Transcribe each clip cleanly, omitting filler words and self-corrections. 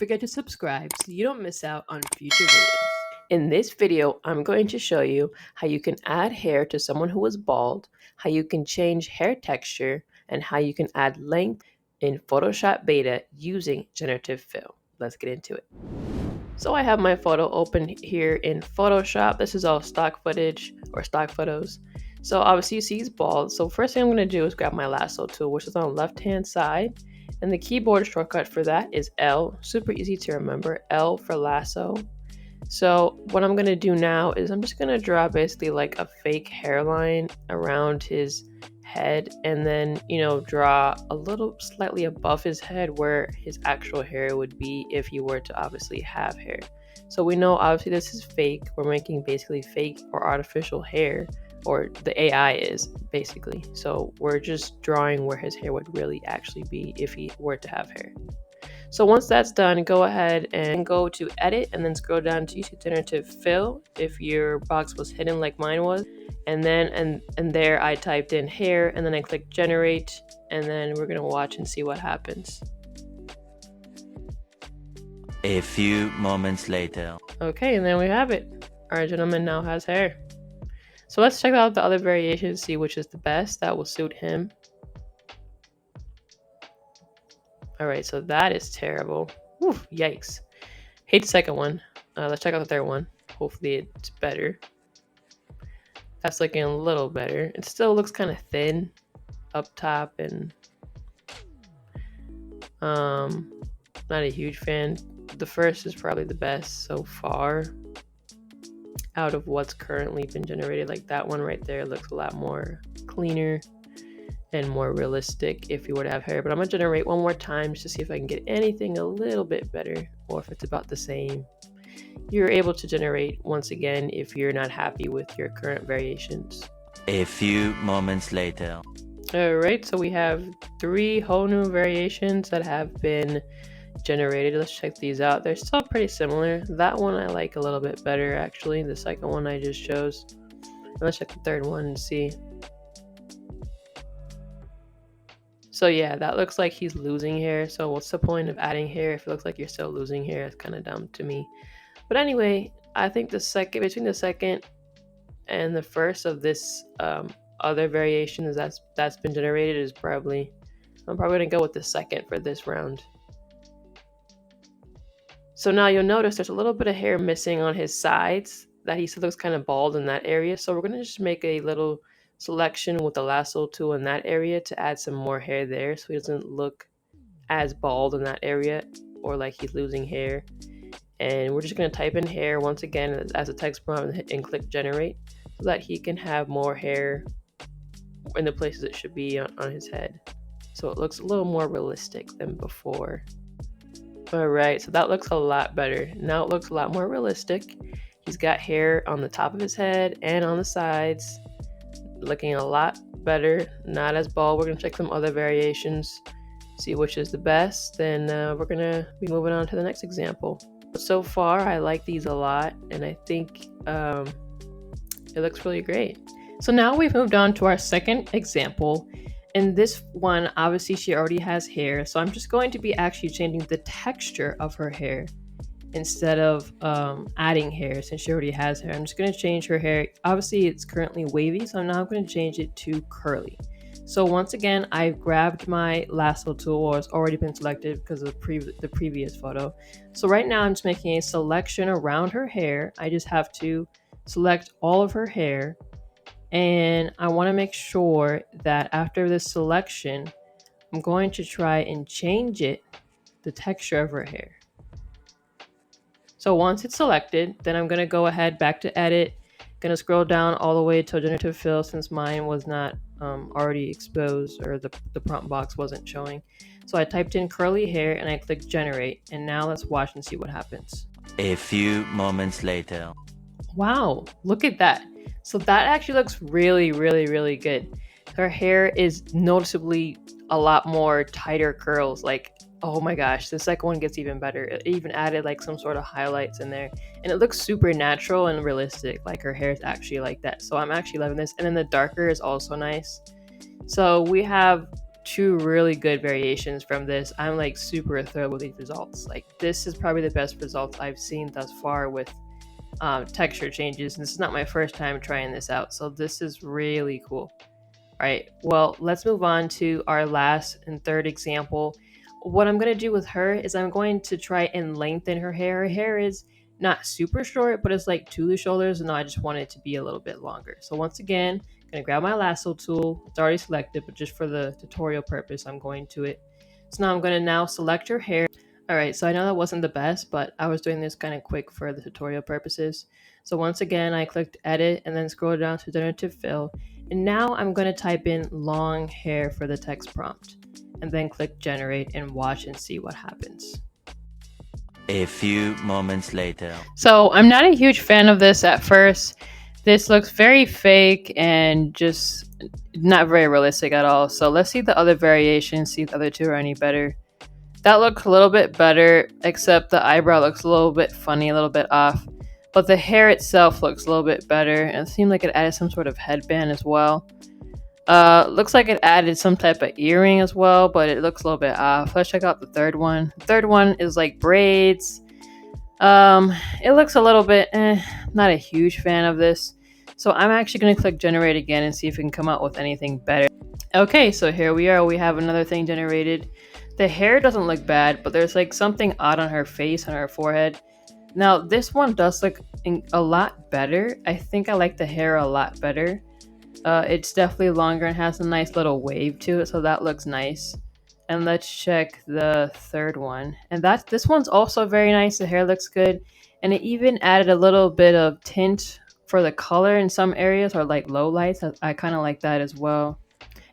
forget to subscribe so you don't miss out on future videos. In this video, I'm going to show you how you can add hair to someone who is bald, how you can change hair texture, and how you can add length in Photoshop Beta using Generative Fill. Let's get into it. So I have my photo open here in Photoshop. This is all stock footage or stock photos. So obviously you see he's bald. So first thing I'm going to do is grab my lasso tool, which is on the left hand side. And the keyboard shortcut for that is L. Super easy to remember. L for lasso. So what I'm going to do now is I'm just going to draw basically like a fake hairline around his head, and then, draw a little slightly above his head where his actual hair would be if you were to obviously have hair. So we know obviously this is fake. We're making basically fake or artificial hair, or the AI is basically. So we're just drawing where his hair would really actually be if he were to have hair. So once that's done, go ahead and go to edit and then scroll down to Generative Fill if your box was hidden like mine was. And then and there I typed in hair, and then I click generate, and then we're gonna watch and see what happens. A few moments later. Okay, and then we have it. Our gentleman now has hair. So let's check out the other variations, see which is the best that will suit him. All right, so that is terrible. Whew, yikes. Hate the second one. Let's check out the third one. Hopefully it's better. That's looking a little better. It still looks kind of thin up top, and not a huge fan. The first is probably the best so far out of what's currently been generated. Like that one right there looks a lot more cleaner and more realistic if you were to have hair. But I'm gonna generate one more time just to see if I can get anything a little bit better, or if it's about the same. You're able to generate once again if you're not happy with your current variations. A few moments later. All right, so we have 3 whole new variations that have been generated. Let's check these out. They're still pretty similar. That one I like a little bit better, actually. The second one I just chose. Let's check the third one and see. So yeah, that looks like he's losing hair. So what's the point of adding hair if it looks like you're still losing hair? It's kind of dumb to me. But anyway, I think between the second and the first of this other variations that's been generated is I'm probably gonna go with the second for this round. So now you'll notice there's a little bit of hair missing on his sides, that he still looks kind of bald in that area. So we're gonna just make a little selection with the lasso tool in that area to add some more hair there, so he doesn't look as bald in that area or like he's losing hair. And we're just going to type in hair once again as a text prompt and click generate, so that he can have more hair in the places it should be on his head, so it looks a little more realistic than before. All right, so that looks a lot better. Now it looks a lot more realistic. He's got hair on the top of his head and on the sides, looking a lot better, not as bald. We're going to check some other variations, see which is the best. Then we're going to be moving on to the next example. So far, I like these a lot, and I think it looks really great. So now we've moved on to our second example. In this one, obviously she already has hair, so I'm just going to be actually changing the texture of her hair instead of adding hair. Since she already has hair, I'm just going to change her hair. Obviously it's currently wavy, so now I'm going to change it to curly. So once again, I've grabbed my lasso tool, or it's already been selected because of the previous photo. So right now I'm just making a selection around her hair. I just have to select all of her hair, and I want to make sure that after this selection, I'm going to try and change the texture of her hair. So once it's selected, then I'm going to go ahead back to edit. Going to scroll down all the way to Generative Fill, since mine was not already exposed, or the prompt box wasn't showing. So I typed in curly hair and I clicked generate, and now let's watch and see what happens. A few moments later. Wow, look at that. So that actually looks really, really, really good. Her hair is noticeably a lot more tighter curls. Like, oh my gosh, the second one gets even better. It even added like some sort of highlights in there, and it looks super natural and realistic. Like her hair is actually like that. So I'm actually loving this. And then the darker is also nice. So we have two really good variations from this. I'm like super thrilled with these results. Like this is probably the best results I've seen thus far with texture changes. And this is not my first time trying this out, so this is really cool. All right, well, let's move on to our last and third example. What I'm going to do with her is I'm going to try and lengthen her hair. Her hair is not super short, but it's like to the shoulders, and I just want it to be a little bit longer. So once again, I'm going to grab my lasso tool. It's already selected, but just for the tutorial purpose, I'm going to it. So now I'm going to now select her hair. All right, so I know that wasn't the best, but I was doing this kind of quick for the tutorial purposes. So once again, I clicked edit and then scroll down to generative fill. And now I'm going to type in long hair for the text prompt and then click generate and watch and see what happens. A few moments later. So I'm not a huge fan of this at first. This looks very fake and just not very realistic at all. So let's see the other variations, see if the other two are any better. That looks a little bit better, except the eyebrow looks a little bit funny, a little bit off. But the hair itself looks a little bit better, and it seemed like it added some sort of headband as well. Looks like it added some type of earring as well, but it looks a little bit off. Let's check out the third one. The third one is like braids. It looks a little bit, not a huge fan of this. So I'm actually going to click generate again and see if we can come out with anything better. Okay, so here we are. We have another thing generated. The hair doesn't look bad, but there's like something odd on her face, on her forehead. Now, this one does look a lot better. I think I like the hair a lot better. It's definitely longer and has a nice little wave to it, so that looks nice. And let's check the third one. And this one's also very nice. The hair looks good. And it even added a little bit of tint for the color in some areas, or like low lights. I kind of like that as well.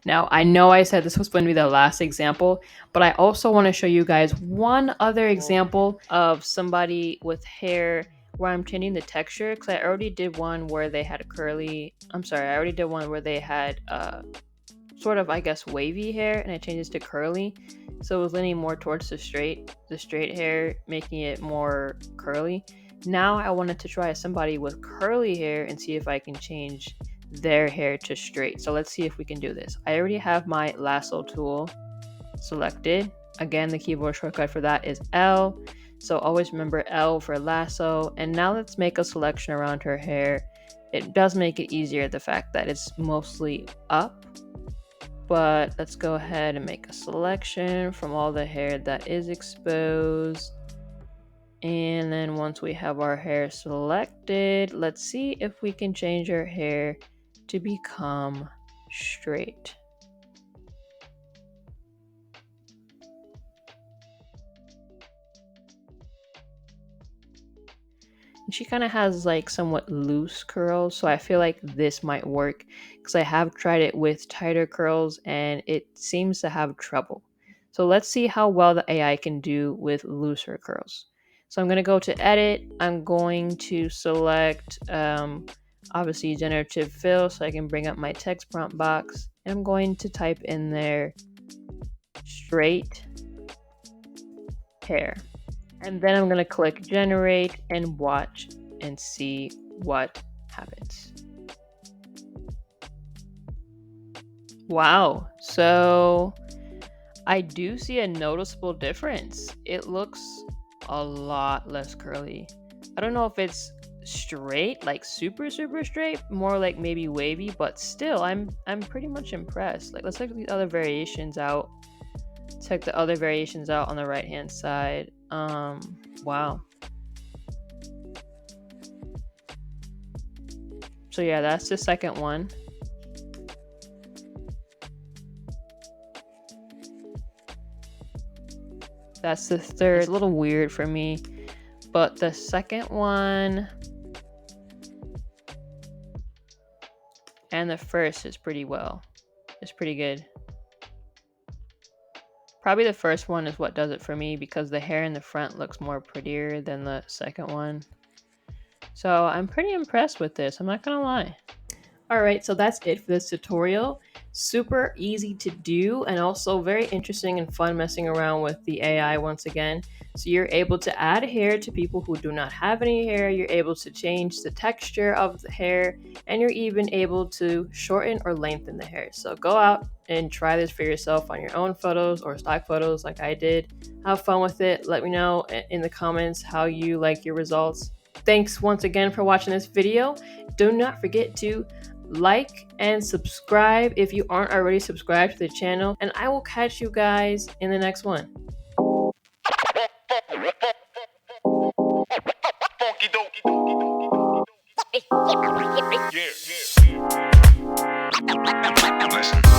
Now, I know I said this was going to be the last example, but I also want to show you guys one other example of somebody with hair where I'm changing the texture, because I already did one where they had I already did one where they had sort of, I guess, wavy hair, and I changed it to curly. So it was leaning more towards the straight hair, making it more curly. Now I wanted to try somebody with curly hair and see if I can change their hair to straight. So let's see if we can do this. I already have my lasso tool selected. Again, the keyboard shortcut for that is L. So always remember L for lasso. And now let's make a selection around her hair. It does make it easier, the fact that it's mostly up. But let's go ahead and make a selection from all the hair that is exposed. And then once we have our hair selected, let's see if we can change her hair to become straight. And she kind of has like somewhat loose curls, so I feel like this might work because I have tried it with tighter curls and it seems to have trouble. So let's see how well the AI can do with looser curls. So I'm going to go to edit. I'm going to select obviously generative fill so I can bring up my text prompt box. And I'm going to type in there straight hair. And then I'm going to click generate and watch and see what happens. Wow. So I do see a noticeable difference. It looks a lot less curly. I don't know if it's straight, like super straight, more like maybe wavy, but still I'm pretty much impressed. Like let's check the other variations out. Check the other variations out on the right hand side. Wow. So yeah, that's the second one. That's the third. It's a little weird for me, but the second one and the first is pretty well. It's pretty good. Probably the first one is what does it for me because the hair in the front looks more prettier than the second one. So I'm pretty impressed with this, I'm not gonna lie. Alright, so that's it for this tutorial. Super easy to do, and also very interesting and fun messing around with the AI once again. So you're able to add hair to people who do not have any hair, you're able to change the texture of the hair, and you're even able to shorten or lengthen the hair. So go out and try this for yourself on your own photos or stock photos like I did. Have fun with it. Let me know in the comments how you like your results. Thanks once again for watching this video. Do not forget to like and subscribe if you aren't already subscribed to the channel, and I will catch you guys in the next one. Yeah. Listen.